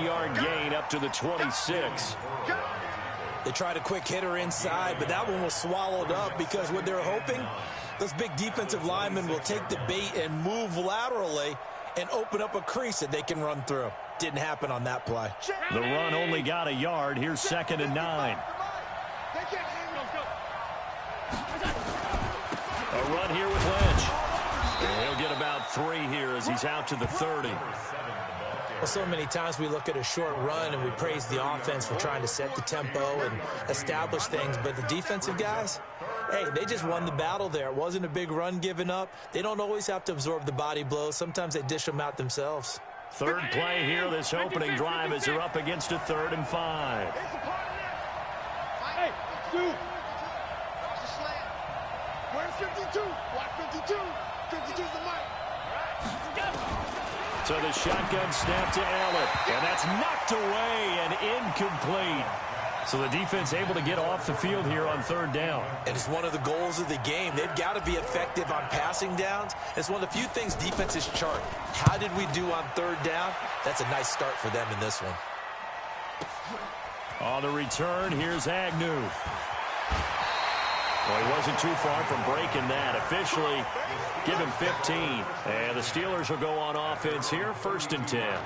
3-yard gain up to the 26. They tried a quick hitter inside, but that one was swallowed up because what they're hoping, those big defensive linemen will take the bait and move laterally and open up a crease that they can run through. Didn't happen on that play. The run only got a yard. Here's 2nd and 9. A run here with Lynch. And he'll get about 3 here as he's out to the 30. Well, so many times we look at a short run and we praise the offense for trying to set the tempo and establish things, but the defensive guys, hey, they just won the battle there. It wasn't a big run given up. They don't always have to absorb the body blows. Sometimes they dish them out themselves. Third play here, this opening drive as they're up against a 3rd and 5. Hey, 2. Where's 52? Watch 52. 52's the mic. So the shotgun snap to Allen, and that's knocked away and incomplete. So the defense able to get off the field here on 3rd down. And it's one of the goals of the game. They've got to be effective on passing downs. It's one of the few things defenses chart. How did we do on 3rd down? That's a nice start for them in this one. On the return, here's Agnew. Well, he wasn't too far from breaking that. Officially, give him 15. And the Steelers will go on offense here, 1st and 10.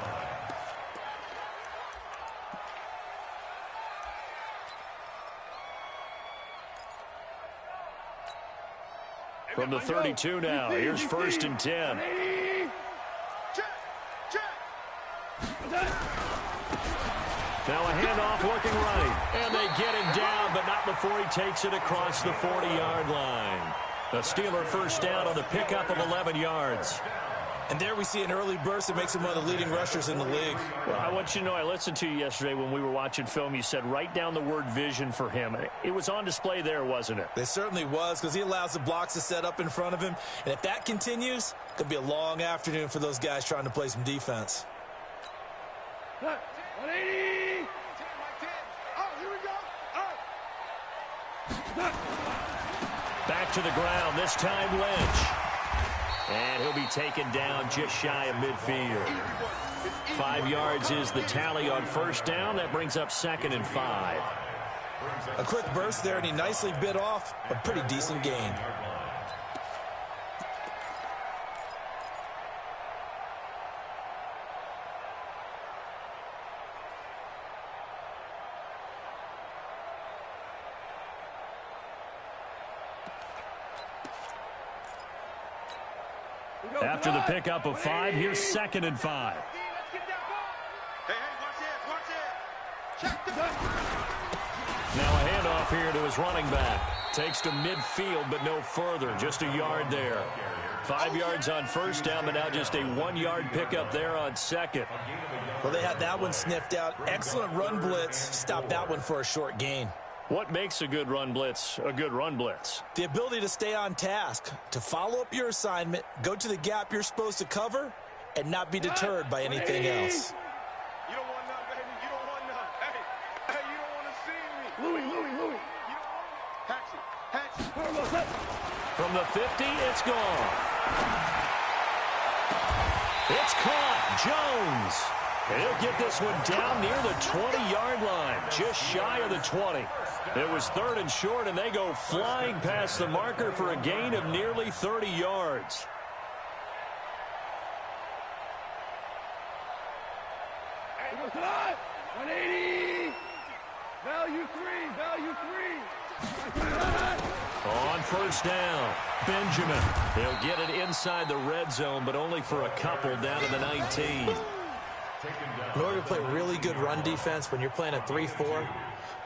From the 32 now, here's 1st and 10. Now a handoff working right. And they get him down, but not before he takes it across the 40-yard line. The Steeler 1st down on the pickup of 11 yards. And there we see an early burst that makes him one of the leading rushers in the league. Well, I want you to know, I listened to you yesterday when we were watching film. You said write down the word vision for him. It was on display there, wasn't it? It certainly was, because he allows the blocks to set up in front of him. And if that continues, it could be a long afternoon for those guys trying to play some defense. 180. Oh, here we go. Back to the ground, this time Lynch. And he'll be taken down just shy of midfield. 5 yards is the tally on 1st down. That brings up 2nd and 5. A quick burst there, and he nicely bit off a pretty decent gain. After the pickup of 5, here's 2nd and 5. Now a handoff here to his running back. Takes to midfield, but no further. Just a yard there. 5 yards on 1st down, but now just a 1-yard pickup there on 2nd. Well, they had that one sniffed out. Excellent run blitz. Stopped that one for a short gain. What makes a good run blitz a good run blitz? The ability to stay on task, to follow up your assignment, go to the gap you're supposed to cover, and not be deterred by anything else. You don't want none, baby. You don't want none. Hey, you don't want to see me. Louis. Hatchet. From the 50, it's gone. It's caught. Jones. And he'll get this one down near the 20-yard line, just shy of the 20. It was 3rd and short, and they go flying past the marker for a gain of nearly 30 yards. Hey, 180. Value 3. On 1st down, Benjamin. He'll get it inside the red zone, but only for a couple down to the 19. In order to play really good run defense when you're playing a 3-4,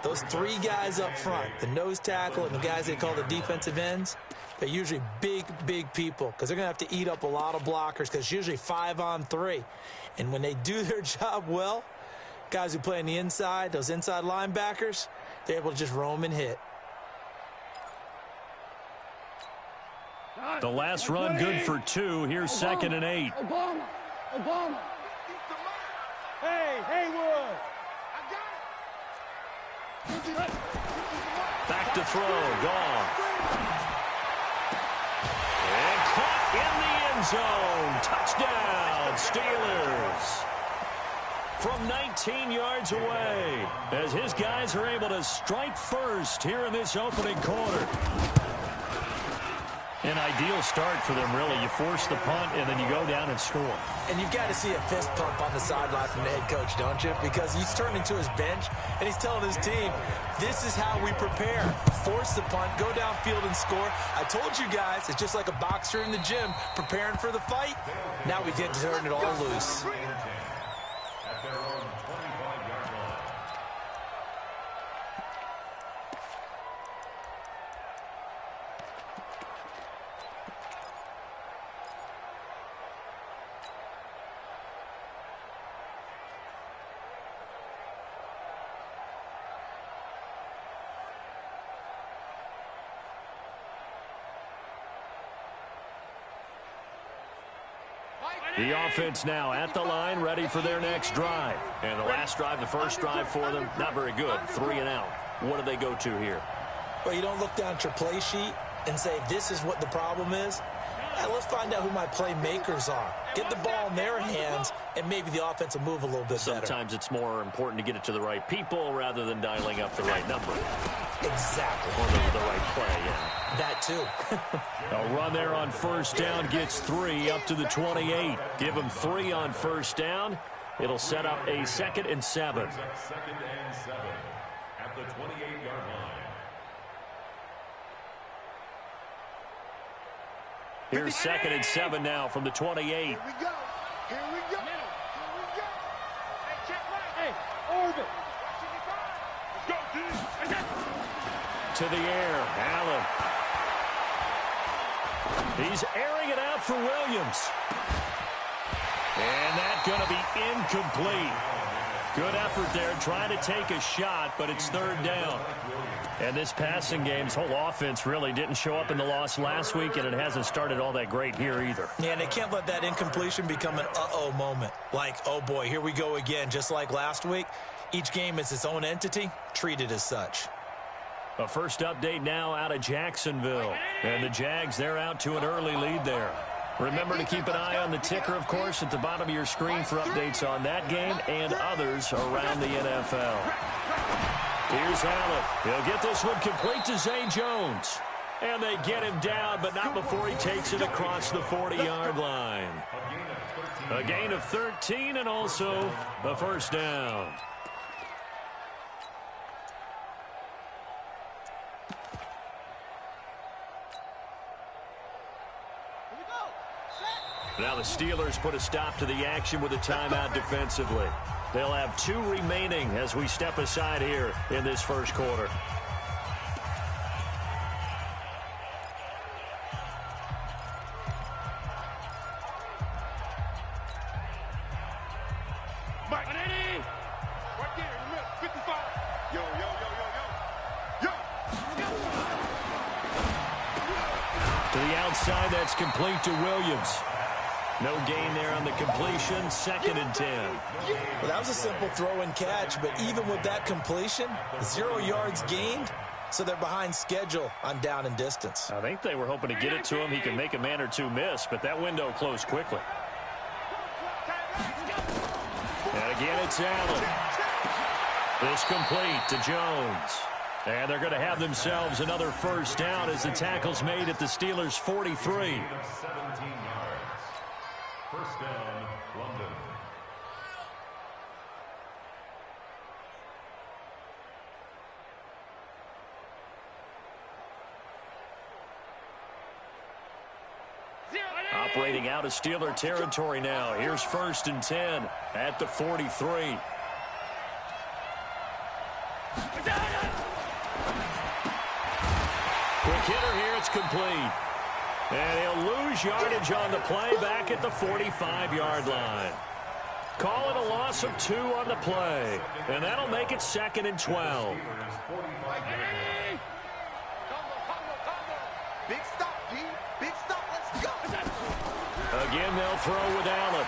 those 3 guys up front, the nose tackle and the guys they call the defensive ends, they're usually big people because they're going to have to eat up a lot of blockers because it's usually 5-on-3. And when they do their job well, guys who play on the inside, those inside linebackers, they're able to just roam and hit. The last run good for 2. Here's 2nd and 8. Obama. Hey, Haywood. I got it. Back to throw. Gone. And caught in the end zone. Touchdown, Steelers. from 19 yards away as his guys are able to strike first here in this opening quarter. An ideal start for them, really. You force the punt, and then you go down and score. And you've got to see a fist pump on the sideline from the head coach, don't you? Because he's turning to his bench, and he's telling his team, this is how we prepare. Force the punt, go downfield and score. I told you guys, it's just like a boxer in the gym preparing for the fight. Now we get to turn it all loose. The offense now at the line, ready for their next drive. And the last drive, the first drive for them, not very good. 3 and out. What do they go to here? Well, you don't look down at your play sheet and say, this is what the problem is. Let's find out who my playmakers are. Get the ball in their hands, and maybe the offense will move a little bit better. Sometimes it's more important to get it to the right people rather than dialing up the right number. Exactly. Or the right play, yeah. That, too. A run there on first down gets 3 up to the 28. Give them 3 on first down. It'll set up a 2nd and 7. 2nd and 7 at the 28-yard line. Here's 2nd and 7 now from the 28. Here we go. Here we go. Here we go. Hey, check right. Hey, over. Let's go, D. To the air, Allen. He's airing it out for Williams. And that's going to be incomplete. Good effort there, trying to take a shot, but it's 3rd down. And this passing game's whole offense really didn't show up in the loss last week, and it hasn't started all that great here either. Yeah, and they can't let that incompletion become an uh-oh moment. Like, oh boy, here we go again, just like last week. Each game is its own entity, treated as such. A first update now out of Jacksonville. And the Jags, they're out to an early lead there. Remember to keep an eye on the ticker, of course, at the bottom of your screen for updates on that game and others around the NFL. Here's Allen. He'll get this one complete to Zay Jones. And they get him down, but not before he takes it across the 40-yard line. A gain of 13 and also a first down. Now the Steelers put a stop to the action with a timeout defensively. They'll have 2 remaining as we step aside here in this first quarter. Mike, right there in the middle, 55. Yo, yo, yo, yo, yo. Yo. To the outside, that's complete to Williams. No gain there on the completion, 2nd and 10. Well, that was a simple throw and catch, but even with that completion, 0 yards gained, so they're behind schedule on down and distance. I think they were hoping to get it to him. He can make a man or two miss, but that window closed quickly. And again, it's Allen. This complete to Jones. And they're going to have themselves another first down as the tackle's made at the Steelers' 43. 17 yards. First down, London. Operating out of Steeler territory now. Here's 1st and 10 at the 43. Quick hitter here, it's complete. And he'll lose yardage on the play back at the 45-yard line. Call it a loss of 2 on the play. And that'll make it 2nd and 12. Big stop, D. Big stop. Let's go. Again, they'll throw with Allen.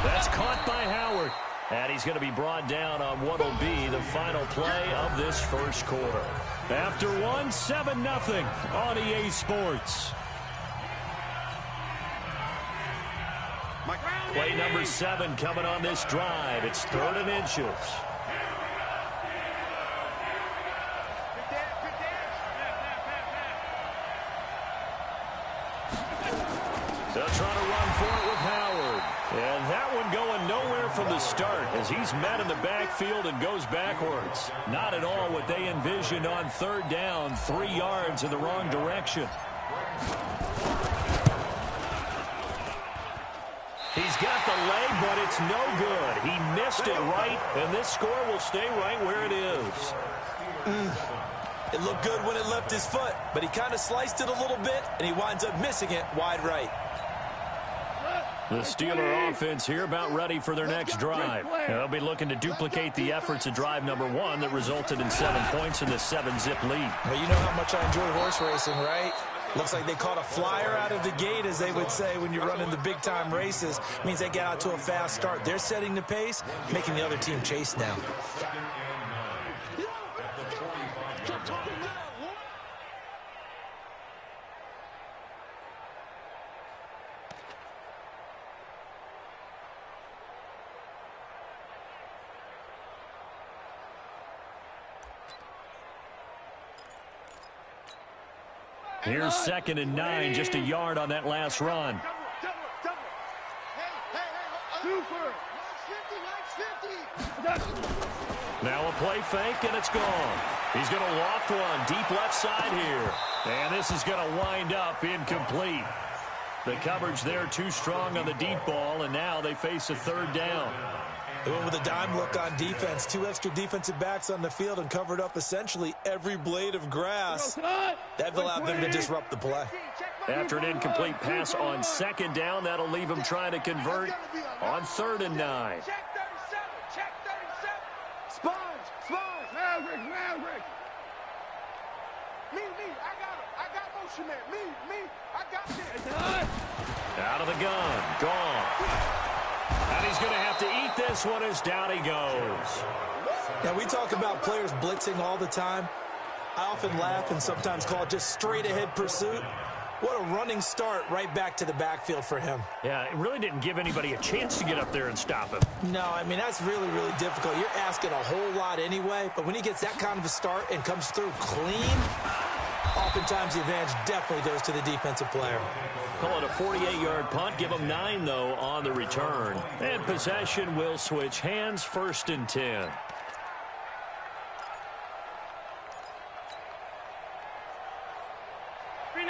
That's caught by Howard. And he's going to be brought down on what will be the final play of this first quarter. After 1, 7-0 on EA Sports. Mike. Play number 7 coming on this drive. It's 3rd and inches. They'll try to run for it with Howard. And that one going nowhere from the start as he's met in the backfield and goes backwards. Not at all what they envisioned on 3rd down, 3 yards in the wrong direction. He's got the leg, but it's no good. He missed it right, and this score will stay right where it is. It looked good when it left his foot, but he kind of sliced it a little bit, and he winds up missing it wide right. The Steeler offense here about ready for their next drive. They'll be looking to duplicate the efforts of drive number 1 that resulted in 7 points in the 7-zip lead. Well, you know how much I enjoy horse racing, right? Looks like they caught a flyer out of the gate, as they would say when you're running the big-time races. Means they get out to a fast start. They're setting the pace, making the other team chase now. Here's 2nd and 9, just a yard on that last run. Now a play fake, and it's gone. He's going to loft one deep left side here. And this is going to wind up incomplete. The coverage there too strong on the deep ball, and now they face a 3rd down. They went with a dime look on defense. 2 extra defensive backs on the field and covered up essentially every blade of grass. That allowed them to disrupt the play. After an incomplete pass on 2nd down, that'll leave them trying to convert on 3rd and 9. Check 37. Check 37. Sponge. Maverick. Me. I got him. I got motion man. Me. I got this. Out of the gun. Gone. And he's going to have to eat this one as down he goes. Now, we talk about players blitzing all the time. I often laugh and sometimes call it just straight-ahead pursuit. What a running start right back to the backfield for him. Yeah, it really didn't give anybody a chance to get up there and stop him. No, I mean, that's really, really difficult. You're asking a whole lot anyway, but when he gets that kind of a start and comes through clean, oftentimes the advantage definitely goes to the defensive player. Call it a 48-yard punt. Give them 9, though, on the return. And possession will switch hands, 1st and 10.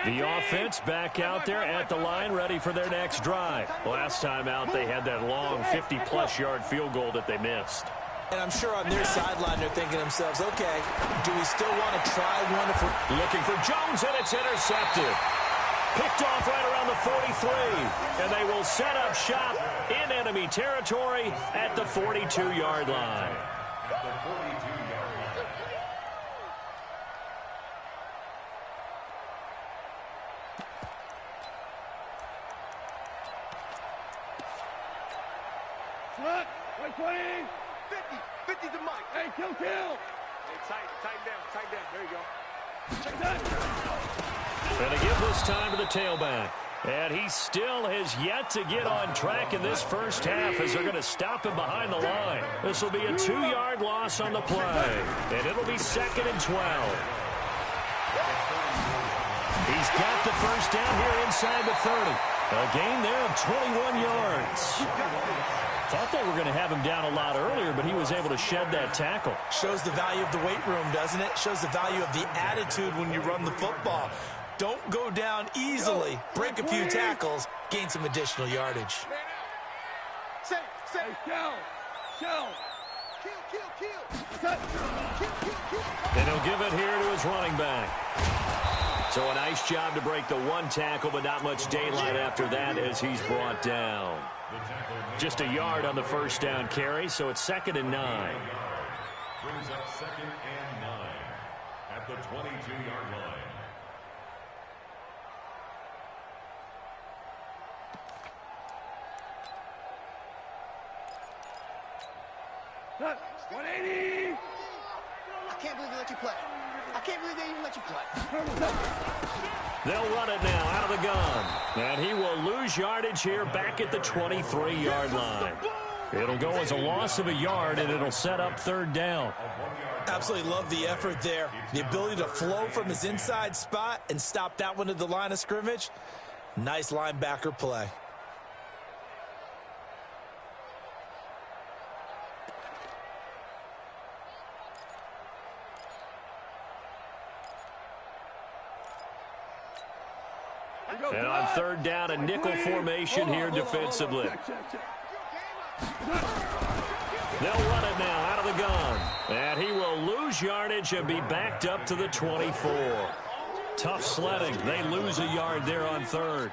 The offense back out there at the line, ready for their next drive. Last time out, they had that long 50-plus yard field goal that they missed. And I'm sure on their sideline they're thinking to themselves, okay, do we still want to try one if we're looking for Jones, and it's intercepted. Picked off right around the 43, and they will set up shop in enemy territory at the 42-yard line. Front, 120, 50 to Mike. Hey, kill. Hey, tighten down. There you go. Check that. And to give this time to the tailback. And he still has yet to get on track in this first half as they're going to stop him behind the line. This will be a 2-yard loss on the play. And it'll be 2nd and 12. He's got the first down here inside the 30. A gain there of 21 yards. Thought they were going to have him down a lot earlier, but he was able to shed that tackle. Shows the value of the weight room, doesn't it? Shows the value of the attitude when you run the football. Don't go down easily. Break a few tackles. Gain some additional yardage. Say, kill. And he'll give it here to his running back. So a nice job to break the 1 tackle, but not much daylight after that as he's brought down. Just a yard on the first down carry, so it's 2nd and 9. Brings up 2nd and 9 at the 22-yard line. Cut. 180. I can't believe they let you play. I can't believe they even let you play. They'll run it now out of the gun. And he will lose yardage here back at the 23-yard line. It'll go as a loss of a yard, and it'll set up third down. Absolutely love the effort there. The ability to flow from his inside spot and stop that one at the line of scrimmage. Nice linebacker play. And on third down, a nickel formation here defensively. They'll run it now out of the gun. And he will lose yardage and be backed up to the 24. Tough sledding. They lose a yard there on third.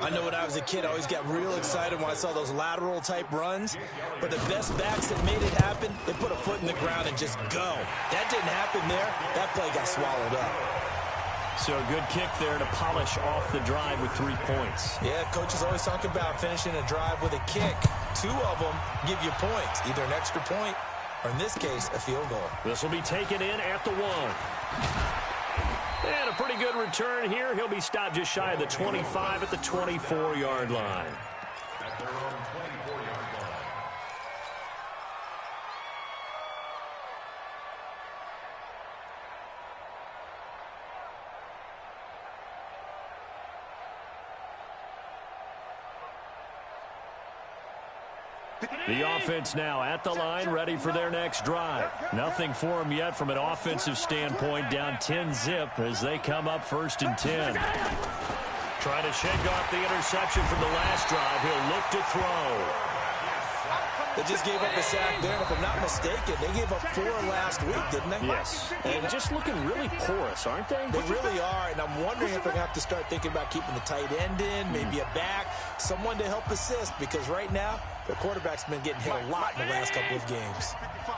I know when I was a kid, I always got real excited when I saw those lateral type runs. But the best backs that made it happen, they put a foot in the ground and just go. That didn't happen there. That play got swallowed up. So a good kick there to polish off the drive with 3 points. Yeah, coaches always talk about finishing a drive with a kick. 2 of them give you points, either an extra point or, in this case, a field goal. This will be taken in at the 1. And a pretty good return here. He'll be stopped just shy of the 25 at the 24-yard line. At their own 24-yard line. The offense now at the line, ready for their next drive. Nothing for them yet from an offensive standpoint, down 10-zip as they come up 1st and 10. Trying to shake off the interception from the last drive. He'll look to throw. They just gave up a sack there, and if I'm not mistaken, they gave up 4 last week, didn't they? Yes. And just looking really porous, aren't they? They really are, and I'm wondering if they're going to have to start thinking about keeping the tight end in, maybe a back, someone to help assist, because right now, their quarterback's been getting hit a lot in the last couple of games.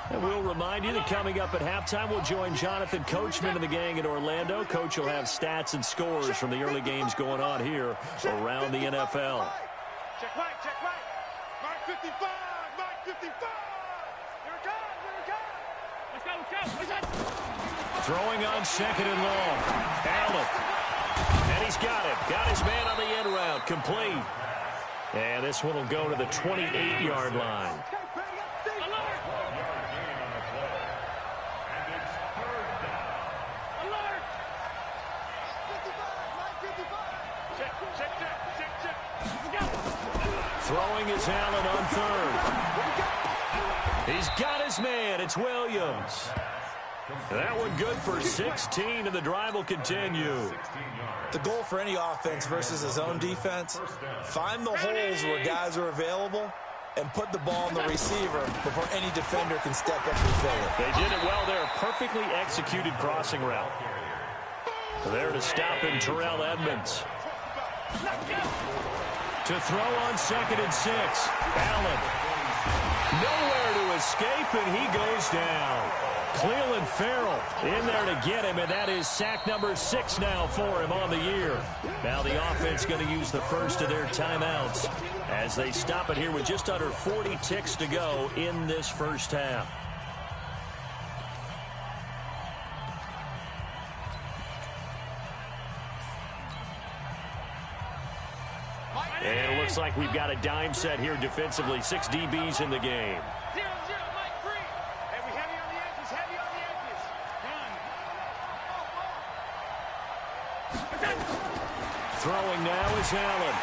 And we'll remind you that coming up at halftime, we'll join Jonathan Coachman and the gang in Orlando. Coach will have stats and scores from the early games going on here around the NFL. Check right, check right. Mark 55, Mark 55. Here it comes, here it comes. Let's go, let's go, let's go. Throwing on 2nd and long. Allen. And he's got it. Got his man on the end route. Complete. And this one will go to the 28-yard line. Throwing is Allen on 3rd. He's got his man. It's Williams. That one good for 16, and the drive will continue. The goal for any offense versus his own defense, find the holes where guys are available and put the ball on the receiver before any defender can step up and fill it. They did it well there. Perfectly executed crossing route. There to stop in Terrell Edmonds. To throw on 2nd and 6. Allen. Nowhere to escape, and he goes down. Cleveland Farrell in there to get him, and that is sack number 6 now for him on the year. Now the offense going to use the first of their timeouts as they stop it here with just under 40 ticks to go in this first half. And it looks like we've got a dime set here defensively. 6 DBs in the game. 0-0, Mike, free. Heavy on the edges, heavy on the edges. Throwing now is Allen.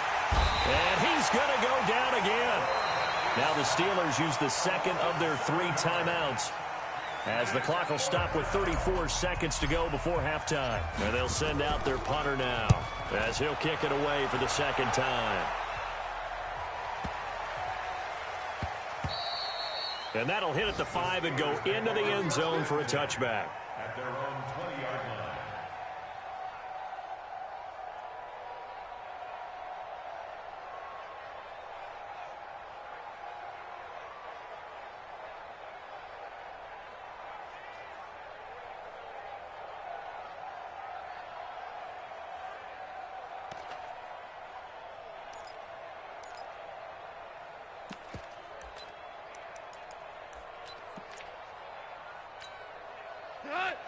And he's going to go down again. Now the Steelers use the 2nd of their 3 timeouts as the clock will stop with 34 seconds to go before halftime. And they'll send out their punter now as he'll kick it away for the 2nd time. And that'll hit at the 5 and go into the end zone for a touchback. At their own 20-yard line.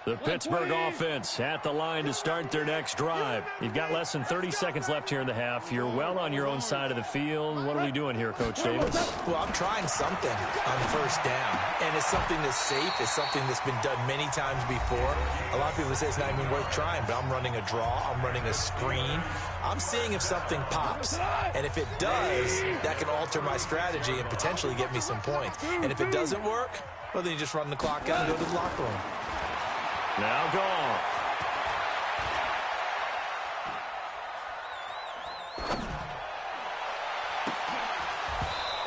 The Pittsburgh offense at the line to start their next drive. You've got less than 30 seconds left here in the half. You're well on your own side of the field. What are we doing here, Coach Davis? Well, I'm trying something on first down, and it's something that's safe. It's something that's been done many times before. A lot of people say it's not even worth trying, but I'm running a draw. I'm running a screen. I'm seeing if something pops, and if it does, that can alter my strategy and potentially get me some points. And if it doesn't work, well, then you just run the clock out and go to the locker room. Now Goff.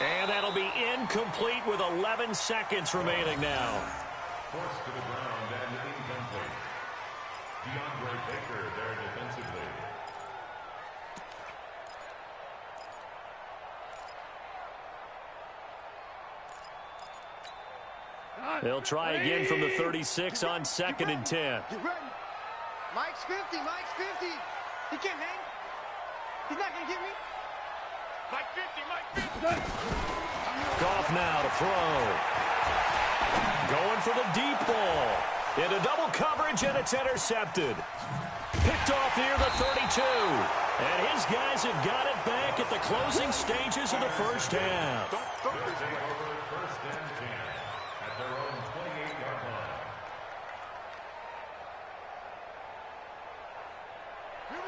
And that'll be incomplete with 11 seconds remaining now. Forced to the ground and incomplete. DeAndre Baker there defensively. They'll try again from the 36 on 2nd and 10. Get ready. Mike's 50. Mike's 50. He can't hang. He's not going to get me. Mike 50. Mike 50. Goff now to throw. Going for the deep ball. Into double coverage, and it's intercepted. Picked off near the 32. And his guys have got it back at the closing stages of the first half. They're taking over 1st and 10 at their own 28-yard line.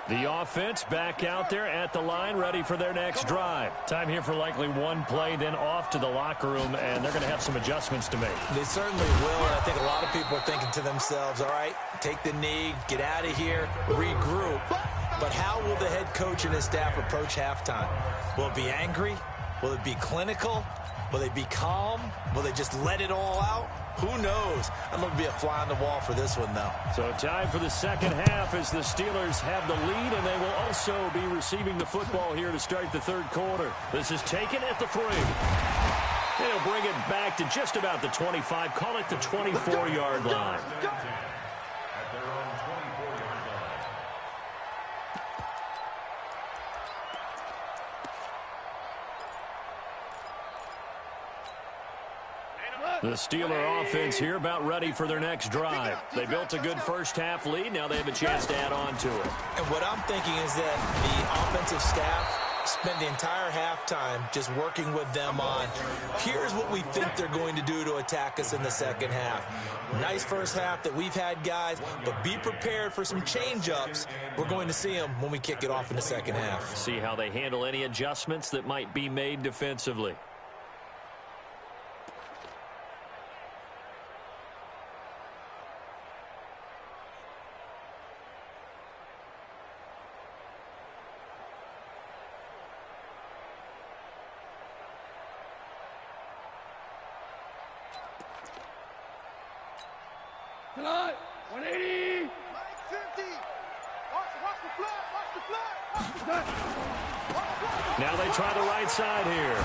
The offense back out there at the line, ready for their next drive. Time here for likely one play, then off to the locker room, and they're going to have some adjustments to make. They certainly will, and I think a lot of people are thinking to themselves, all right, take the knee, get out of here, regroup. But how will the head coach and his staff approach halftime? Will it be angry? Will it be clinical? Will they be calm? Will they just let it all out? Who knows? I'd love to be a fly on the wall for this one, though. So time for the second half as the Steelers have the lead, and they will also be receiving the football here to start the third quarter. This is taken at the 3. They'll bring it back to just about the 25, call it the 24-yard line. At their own 24-yard line. The Steeler offense here about ready for their next drive. They built a good first half lead. Now they have a chance to add on to it. And what I'm thinking is that the offensive staff spent the entire halftime just working with them on, here's what we think they're going to do to attack us in the second half. Nice first half that we've had, guys, but be prepared for some change-ups. We're going to see them when we kick it off in the second half. See how they handle any adjustments that might be made defensively. Tonight, 180. Mike 50. Watch the flat. Watch the flat. Now they try the right side here.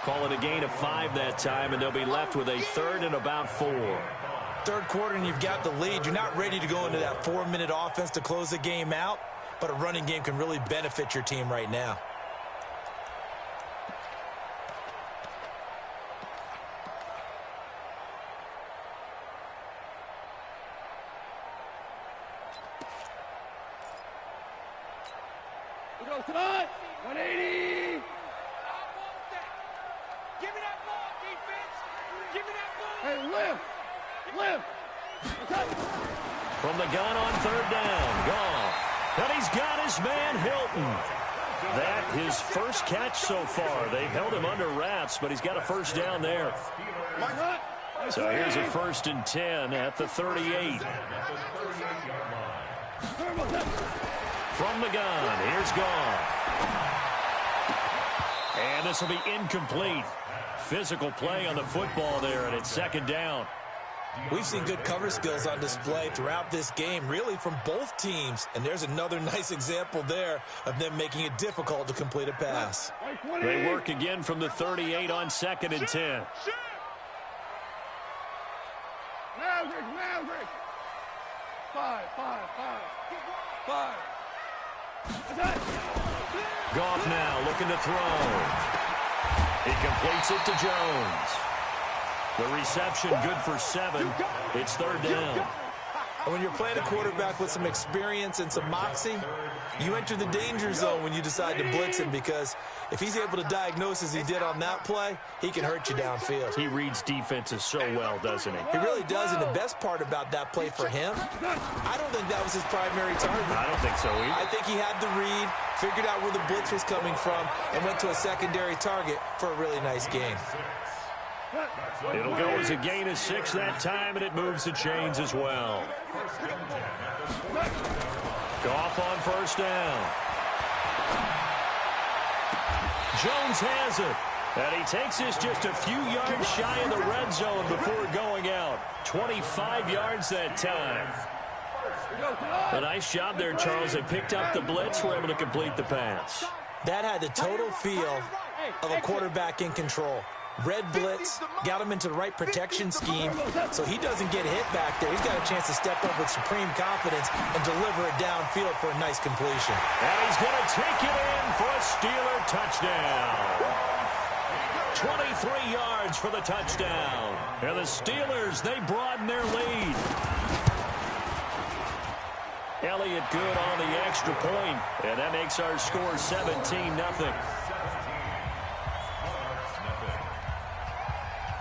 Call it a gain of 5 that time, and they'll be left with a 3rd and about 4. Third quarter, and you've got the lead. You're not ready to go into that 4-minute offense to close the game out, but a running game can really benefit your team right now. We go tonight. 180. Give me that ball, defense. Give me that ball. Hey, lift. From the gun on 3rd down, Goff. And he's got his man Hilton. That his first catch so far. They've held him under wraps, but he's got a first down there. So here's a 1st and 10 at the 38. From the gun, here's Goff. And this will be incomplete. Physical play on the football there, and it's 2nd down. We've seen good cover skills on display throughout this game, really from both teams. And there's another nice example there of them making it difficult to complete a pass. They work again from the 38 on 2nd and 10. Maverick. 5. Goff now looking to throw. He completes it to Jones. The reception good for 7. It's third down. And when you're playing a quarterback with some experience and some moxie, you enter the danger zone when you decide to blitz him, because if he's able to diagnose as he did on that play, he can hurt you downfield. He reads defenses so well, doesn't he? He really does, and the best part about that play for him, I don't think that was his primary target. I don't think so either. I think he had the read, figured out where the blitz was coming from, and went to a secondary target for a really nice gain. It'll go as a gain of 6 that time, and it moves the chains as well. Goff on first down. Jones has it. And he takes this just a few yards shy of the red zone before going out. 25 yards that time. A nice job there, Charles. They picked up the blitz, were able to complete the pass. That had the total feel of a quarterback in control. Red blitz, got him into the right protection scheme, so he doesn't get hit back there. He's got a chance to step up with supreme confidence and deliver it downfield for a nice completion. And he's going to take it in for a Steeler touchdown. 23 yards for the touchdown. And the Steelers, they broaden their lead. Elliott good on the extra point, and that makes our score 17-0.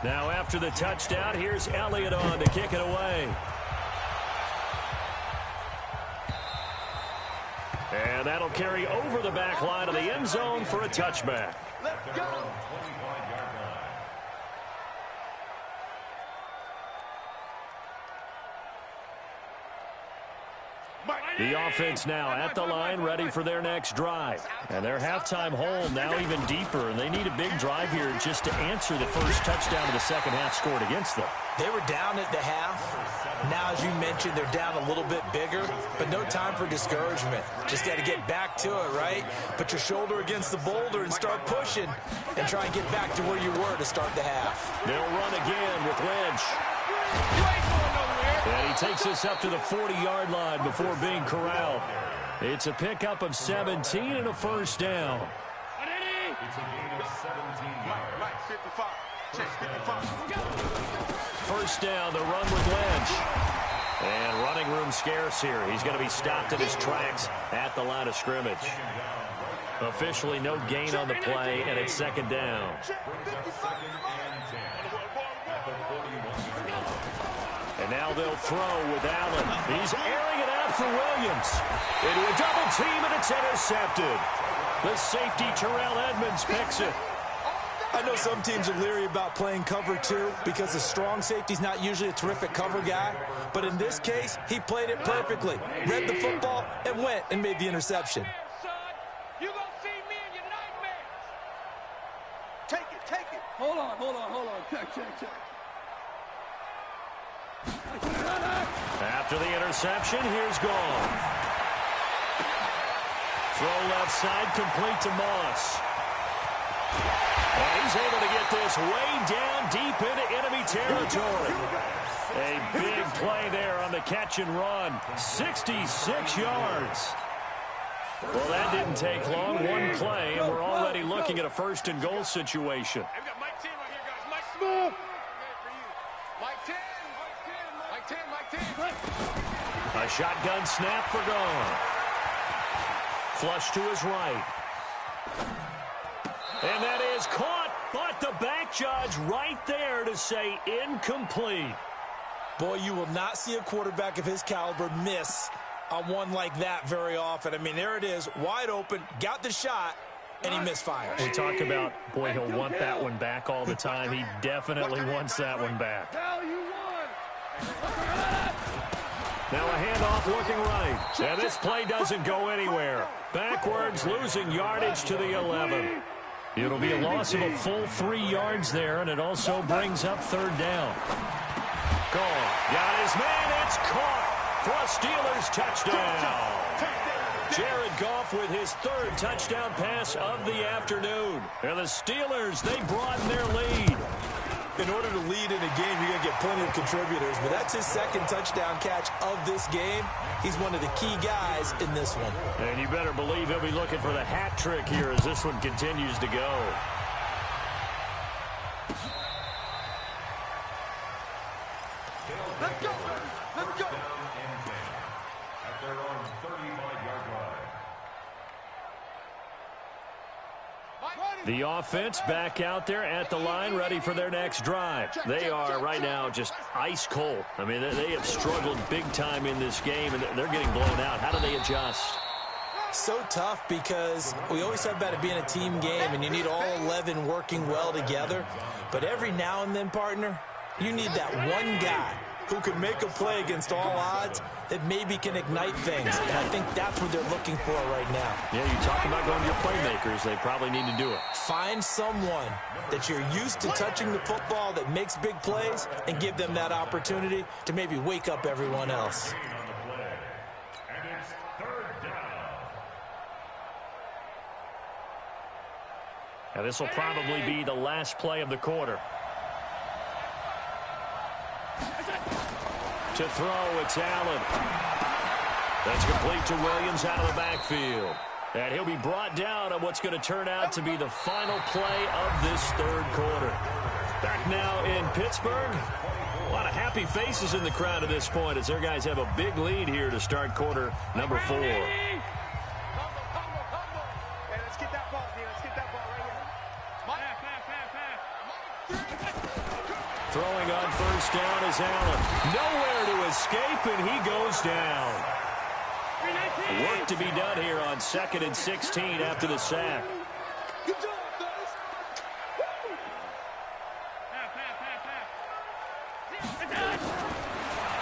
Now after the touchdown, here's Elliott on to kick it away. And that'll carry over the back line of the end zone for a touchback. Let's go. The offense now at the line, ready for their next drive. And their halftime hole now even deeper, and they need a big drive here just to answer the first touchdown of the second half scored against them. They were down at the half. Now, as you mentioned, they're down a little bit bigger, but no time for discouragement. Just got to get back to it, right? Put your shoulder against the boulder and start pushing and try and get back to where you were to start the half. They'll run again with Lynch. And he takes us up to the 40-yard line before being corralled. It's a pickup of 17 and a first down. It's a gain of 17 yards. 55. Check 55. First down, the run with Lynch. And running room scarce here. He's going to be stopped in his tracks at the line of scrimmage. Officially no gain on the play, and it's second down. And now they'll throw with Allen. He's airing it out for Williams. Into a double team, and it's intercepted. The safety, Terrell Edmonds, picks it. I know some teams are leery about playing cover 2 because the strong safety's not usually a terrific cover guy. But in this case, he played it perfectly. Read the football and went and made the interception. You gonna see me in your nightmares. Take it. Hold on. Check. After the interception, here's Goff. Throw left side, complete to Moss. And he's able to get this way down deep into enemy territory. A big play there on the catch and run. 66 yards. Well, that didn't take long. One play, and we're already looking at a first and goal situation. We've got Mike 10 right here, guys. Mike Smooth. Mike 10. A shotgun snap for Goff. Flush to his right. And that is caught, but the back judge right there to say incomplete. Boy, you will not see a quarterback of his caliber miss on one like that very often. I mean, there it is, wide open, got the shot, and he misfires. We talk about, boy, he'll want that one back all the time. He definitely wants that one back. Now a handoff looking right. And this play doesn't go anywhere. Backwards, losing yardage to the 11. It'll be a loss of a full 3 yards there, and it also brings up third down. Goff got his man. It's caught for a Steelers touchdown. Jared Goff with his third touchdown pass of the afternoon. And the Steelers, they broaden their lead. In order to lead in a game, you're going to get plenty of contributors, but that's his second touchdown catch of this game. He's one of the key guys in this one. And you better believe he'll be looking for the hat trick here as this one continues to go. Let's go. Let's go. Down and 10 at their own 35-yard line. The offense back out there at the line, ready for their next drive. They are right now just ice cold. I mean, they have struggled big time in this game, and they're getting blown out. How do they adjust? So tough because we always talk about it being a team game, and you need all 11 working well together. But every now and then, partner, you need that one guy who can make a play against all odds that maybe can ignite things. And I think that's what they're looking for right now. Yeah, you talk about going to your playmakers. They probably need to do it. Find someone that you're used to touching the football that makes big plays and give them that opportunity to maybe wake up everyone else. And it's 3rd down. Now, this will probably be the last play of the quarter. To throw, it's Allen. That's complete to Williams out of the backfield. And he'll be brought down on what's going to turn out to be the final play of this 3rd quarter. Back now in Pittsburgh. A lot of happy faces in the crowd at this point as their guys have a big lead here to start quarter number 4. Hey, let's get that ball, D. Let's get that ball right here. Throwing on 1st down is Allen. Nowhere to escape, and he goes down. Work to be done here on 2nd and 16 after the sack. Good job, guys.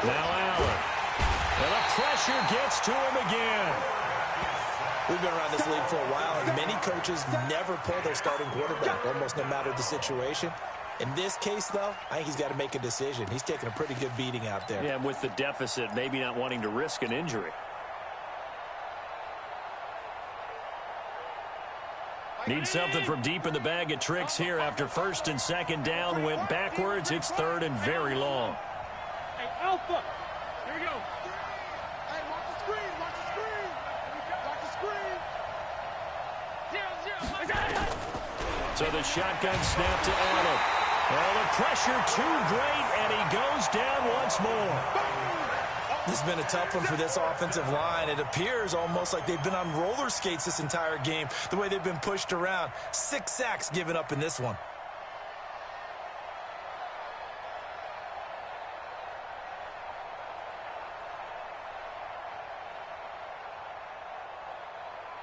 Now Allen. And the pressure gets to him again. We've been around this league for a while, and many coaches never pull their starting quarterback, almost no matter the situation. In this case, though, I think he's got to make a decision. He's taking a pretty good beating out there. Yeah, with the deficit, maybe not wanting to risk an injury. Need something from deep in the bag of tricks here after 1st and 2nd down went backwards. It's 3rd and very long. Hey, Alpha. Here we go. Hey, watch the screen. Watch the screen. Watch the screen. 0-0. So the shotgun snap to Allen. Oh, the pressure too great, and he goes down once more. This has been a tough one for this offensive line. It appears almost like they've been on roller skates this entire game, the way they've been pushed around. 6 sacks given up in this one.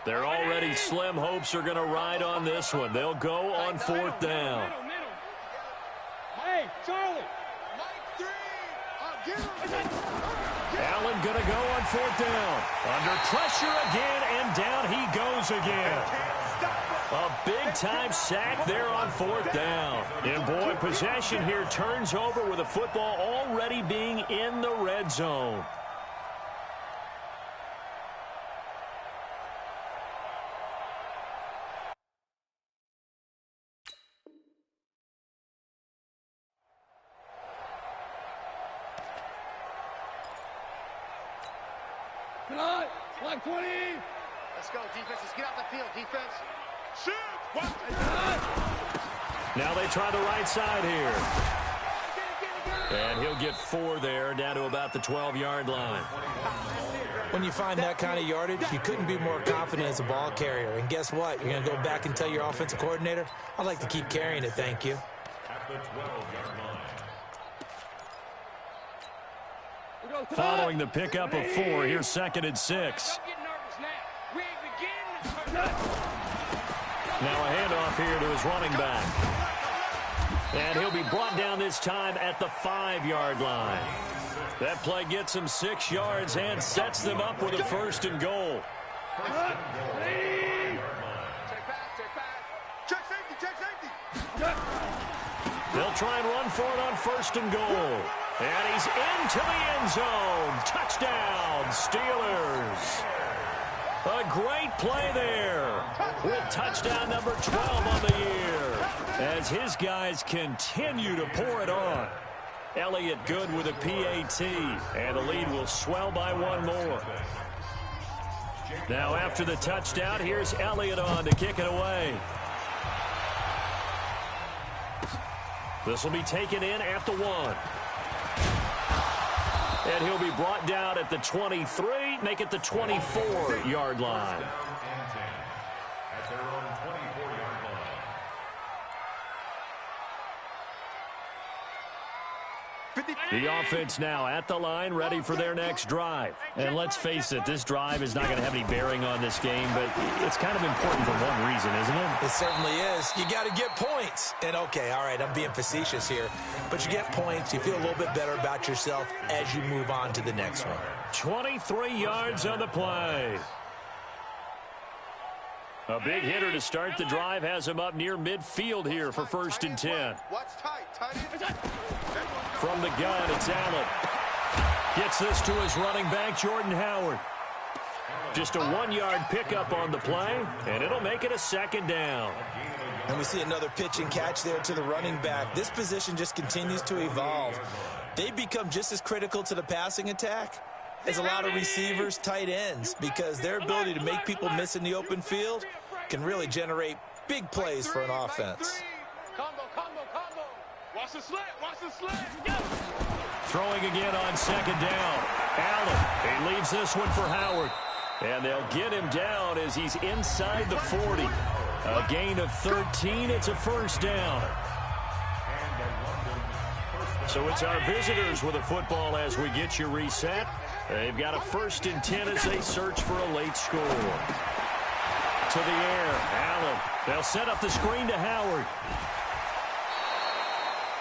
Their already slim hopes are going to ride on this one. They'll go on 4th down. Hey, Charlie. Allen going to go on 4th down. Under pressure again, and down he goes again. A big-time sack there on 4th down. And, boy, possession here turns over with the football already being in the red zone. Black 20. Let's go, defense. Let's get out the field, defense. Shoot. Now they try the right side here. And he'll get 4 there, down to about the 12-yard line. When you find that kind of yardage, you couldn't be more confident as a ball carrier. And guess what? You're going to go back and tell your offensive coordinator, I'd like to keep carrying it, thank you. At the 12-yard line. Following the pickup of 4, here's 2nd and 6. Now a handoff here to his running back. And he'll be brought down this time at the 5-yard line. That play gets him 6 yards and sets them up with a 1st and goal. Check safety. They'll try and run for it on 1st and goal. And he's into the end zone. Touchdown, Steelers. A great play there with touchdown number 12 on the year as his guys continue to pour it on. Elliott good with a PAT, and the lead will swell by 1 more. Now after the touchdown, here's Elliott on to kick it away. This will be taken in at the 1. And he'll be brought down at the 23, make it the 24-yard line. Down and 10 at their own 24-yard line. The offense now at the line, ready for their next drive. And let's face it, this drive is not going to have any bearing on this game, but it's kind of important for one reason, isn't it? It certainly is. You got to get points. And, okay, all right, I'm being facetious here. But you get points. You feel a little bit better about yourself as you move on to the next one. 23 yards on the play. A big hitter to start the drive has him up near midfield here for 1st and 10. Watch tight end. From the gun, it's Allen. Gets this to his running back, Jordan Howard. Just a 1-yard pickup on the play, and it'll make it a 2nd down. And we see another pitch and catch there to the running back. This position just continues to evolve. They become just as critical to the passing attack as a lot of receivers, tight ends, because their ability to make people miss in the open field can really generate big plays for an offense. Combo. Watch the slant. Go. Throwing again on 2nd down. Allen, he leaves this one for Howard. And they'll get him down as he's inside the 40. A gain of 13. It's a 1st down. So it's our visitors with a football as we get you reset. They've got a 1st and 10 as they search for a late score. To the air, Allen. They'll set up the screen to Howard.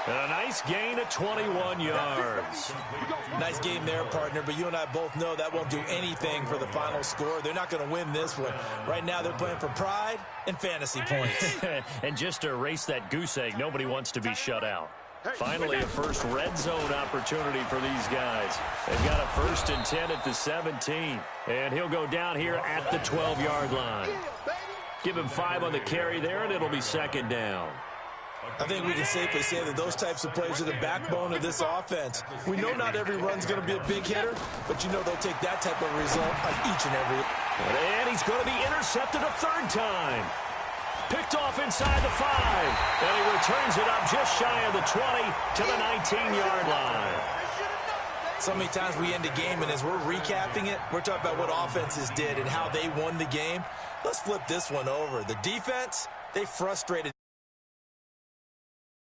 And a nice gain of 21 yards. Nice game there, partner, but you and I both know that won't do anything for the final score. They're not going to win this one. Right now they're playing for pride and fantasy points. And just to erase that goose egg, nobody wants to be shut out. Finally, a first red zone opportunity for these guys. They've got a 1st and 10 at the 17. And he'll go down here at the 12-yard line. Give him 5 on the carry there, and it'll be 2nd down. I think we can safely say that those types of plays are the backbone of this offense. We know not every run's going to be a big hitter, but you know they'll take that type of result on each and every. And he's going to be intercepted a 3rd time. Picked off inside the 5. And he returns it up just shy of the 20 to the 19-yard line. So many times we end a game, and as we're recapping it, we're talking about what offenses did and how they won the game. Let's flip this one over. The defense, they frustrated